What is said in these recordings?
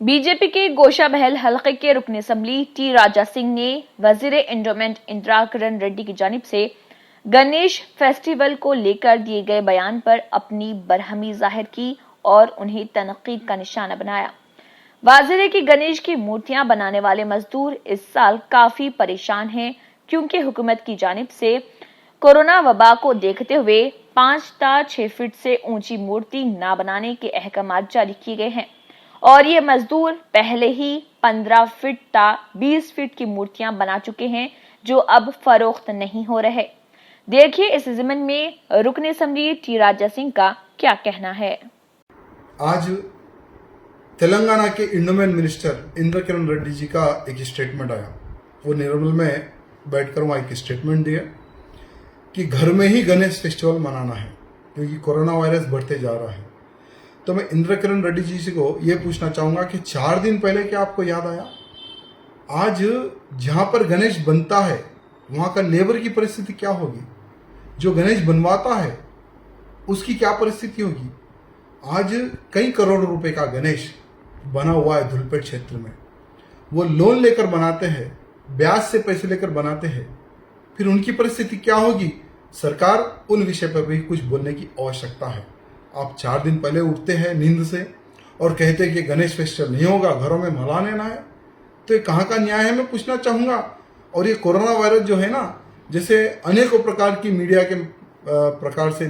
BJP के गोशाबहल हलके के रुकन असम्बली टी राजा सिंह ने वजीर एंडोमेंट इंदिरा किरण रेड्डी की जानिब से गणेश फेस्टिवल को लेकर दिए गए बयान पर अपनी बरहमी जाहिर की और उन्हें तनकीद का निशाना बनाया। वाज़ेह है कि गणेश की मूर्तियां बनाने वाले मजदूर इस साल काफी परेशान हैं, क्योंकि हुकूमत की जानिब से कोरोना वबा को देखते हुए 5 ता 6 फीट से ऊंची मूर्ति न बनाने के अहकाम जारी किए गए हैं और ये मजदूर पहले ही 15 फीट ता 20 फीट की मूर्तियां बना चुके हैं, जो अब फरोख्त नहीं हो रहे। देखिए इस ज़िमन में रुकन असम्बली टी राजा सिंह का क्या कहना है। आज तेलंगाना के एंडोमेंट मिनिस्टर इंदिरा किरण रेड्डी जी का एक स्टेटमेंट आया। वो निर्मल में बैठकर वहाँ एक स्टेटमेंट दिया कि घर में ही गणेश फेस्टिवल मनाना है, क्योंकि कोरोना वायरस बढ़ते जा रहा है। तो मैं इंदिरा किरण रेड्डी जी को ये पूछना चाहूँगा कि 4 दिन पहले क्या आपको याद आया? आज जहाँ पर गणेश बनता है वहाँ का लेबर की परिस्थिति क्या होगी? जो गणेश बनवाता है उसकी क्या परिस्थिति होगी? आज कई करोड़ रुपए का गणेश बना हुआ है धुलपेट क्षेत्र में। वो लोन लेकर बनाते हैं, ब्याज से पैसे लेकर बनाते हैं, फिर उनकी परिस्थिति क्या होगी? सरकार उन विषय पर भी कुछ बोलने की आवश्यकता है। आप 4 दिन पहले उठते हैं नींद से और कहते हैं कि गणेश फेस्टिवल नहीं होगा, घरों में मना लेना है, तो ये कहाँ का न्याय है? मैं पूछना चाहूँगा। और ये कोरोना वायरस जो है ना, जैसे अनेकों प्रकार की मीडिया के प्रकार से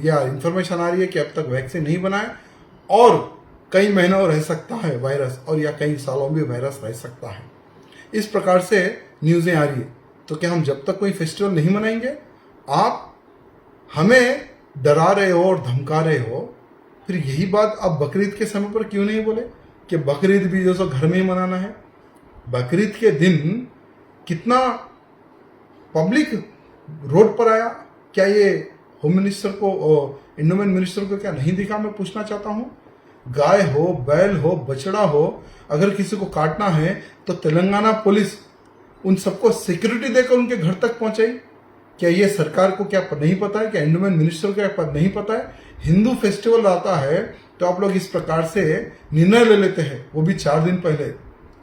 या इंफॉर्मेशन आ रही है कि अब तक वैक्सीन नहीं बना है और कई महीनों रह सकता है वायरस, और या कई सालों में वायरस रह सकता है, इस प्रकार से न्यूज़ें आ रही है। तो क्या हम जब तक कोई फेस्टिवल नहीं मनाएंगे? आप हमें डरा रहे हो और धमका रहे हो, फिर यही बात आप बकरीद के समय पर क्यों नहीं बोले कि बकरीद भी जो सो घर में ही मनाना है? बकरीद के दिन कितना पब्लिक रोड पर आया? क्या ये होम मिनिस्टर को, एंडोमेंट मिनिस्टर को क्या नहीं दिखा? मैं पूछना चाहता हूँ। गाय हो, बैल हो, बछड़ा हो, अगर किसी को काटना है तो तेलंगाना पुलिस उन सबको सिक्योरिटी देकर उनके घर तक पहुंचाई। क्या ये सरकार को क्या नहीं पता है? क्या एंडोमेंट मिनिस्टर को क्या नहीं पता है? हिंदू फेस्टिवल आता है तो आप लोग इस प्रकार से निर्णय ले लेते हैं, वो भी 4 दिन पहले।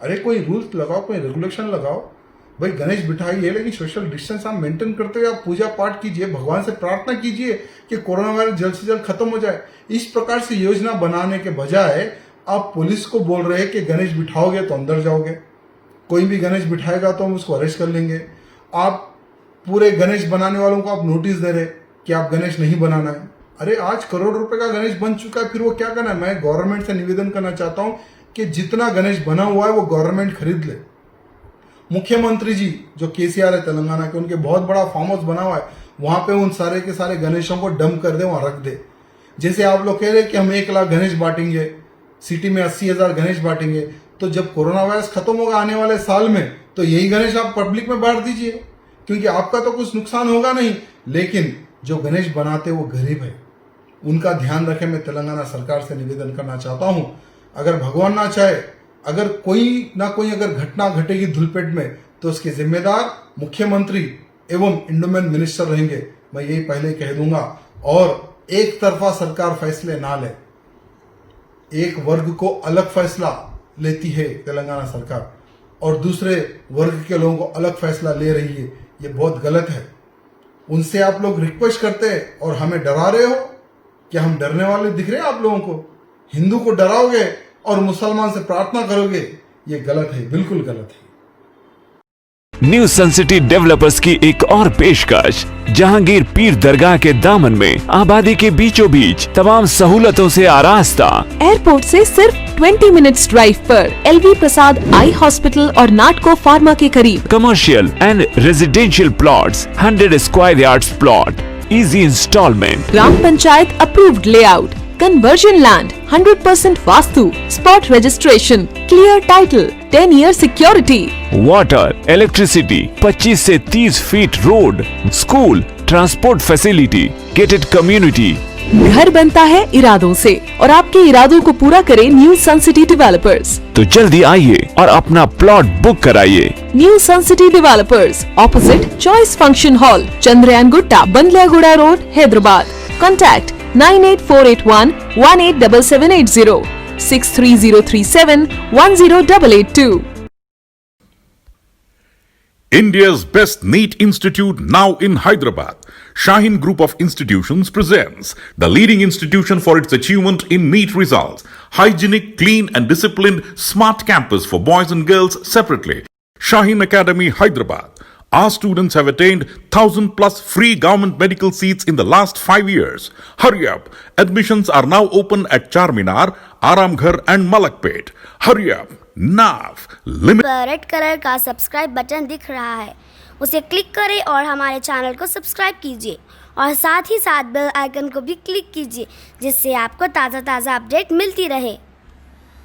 अरे कोई रूल्स लगाओ, कोई रेगुलेशन लगाओ। भाई गणेश बिठाइए, लेकिन सोशल डिस्टेंस आप मेंटेन करते हुए आप पूजा पाठ कीजिए, भगवान से प्रार्थना कीजिए कि कोरोना वायरस जल्द से जल्द खत्म हो जाए। इस प्रकार से योजना बनाने के बजाय आप पुलिस को बोल रहे हैं कि गणेश बिठाओगे तो अंदर जाओगे, कोई भी गणेश बिठाएगा तो हम उसको अरेस्ट कर लेंगे। आप पूरे गणेश बनाने वालों को आप नोटिस दे रहे कि आप गणेश नहीं बनाना है। अरे आज करोड़ रुपए का गणेश बन चुका है, फिर वो क्या करना है? मैं गवर्नमेंट से निवेदन करना चाहता हूं कि जितना गणेश बना हुआ है वो गवर्नमेंट खरीद ले। मुख्यमंत्री जी जो केसीआर है तेलंगाना के, उनके बहुत बड़ा फार्म हाउस बना हुआ है, वहां पे उन सारे के सारे गणेशों को डंप कर दे, वहां रख दे। जैसे आप लोग कह रहे हैं कि हम 1 लाख गणेश बांटेंगे, सिटी में 80,000 गणेश बांटेंगे, तो जब कोरोना वायरस खत्म होगा आने वाले साल में, तो यही गणेश आप पब्लिक में बांट दीजिए, क्योंकि आपका तो कुछ नुकसान होगा नहीं। लेकिन जो गणेश बनाते वो गरीब है, उनका ध्यान रखें। मैं तेलंगाना सरकार से निवेदन करना चाहता हूं, अगर भगवान ना चाहे, अगर कोई ना कोई अगर घटना घटेगी धुलपेट में, तो उसके जिम्मेदार मुख्यमंत्री एवं एंडोमेंट मिनिस्टर रहेंगे। मैं यही पहले कह दूंगा। और एक तरफा सरकार फैसले ना ले, एक वर्ग को अलग फैसला लेती है तेलंगाना सरकार और दूसरे वर्ग के लोगों को अलग फैसला ले रही है, ये बहुत गलत है। उनसे आप लोग रिक्वेस्ट करते हैं और हमें डरा रहे हो। क्या हम डरने वाले दिख रहे हैं आप लोगों को? हिंदू को डराओगे और मुसलमान से प्रार्थना करोगे, ये गलत है, बिल्कुल गलत है। न्यू सन सिटी डेवलपर्स की एक और पेशकश, जहांगीर पीर दरगाह के दामन में आबादी के बीचों बीच तमाम सहूलतों से आरास्ता, एयरपोर्ट से सिर्फ 20 मिनट्स ड्राइव पर LV प्रसाद आई हॉस्पिटल और नाटको फार्मा के करीब। Commercial and residential plots, 100 square yards plot, easy instalment, ग्राम panchayat approved layout, conversion land, 100% vastu, spot registration, clear title, 10 year security, water, electricity, 25 से 30 feet road, school, transport facility, gated community. घर बनता है इरादों से और आपके इरादों को पूरा करे न्यू सन सिटी डेवलपर्स। तो जल्दी आइए और अपना प्लॉट बुक कराइए। New sun city developers, opposite choice function hall, Chandrayangutta, Bandlaguda road, Hyderabad. Contact 984811877880 63037 10882. India's best NEET institute now in Hyderabad. Shaheen Group of Institutions presents the leading institution for its achievement in NEET results. Hygienic, clean and disciplined smart campus for boys and girls separately. Shaheen Academy, Hyderabad. Our students have attained 1,000 plus free government medical seats in the last 5 years. Hurry up. Admissions are now open at Charminar, Aramghar and Malakpet. Hurry up. Now. Red colour का subscribe button दिख रहा है, उसे click करें और हमारे channel को subscribe कीजिए और साथ ही साथ बेल आइकन को भी क्लिक कीजिए, जिससे आपको ताज़ा अपडेट मिलती रहे।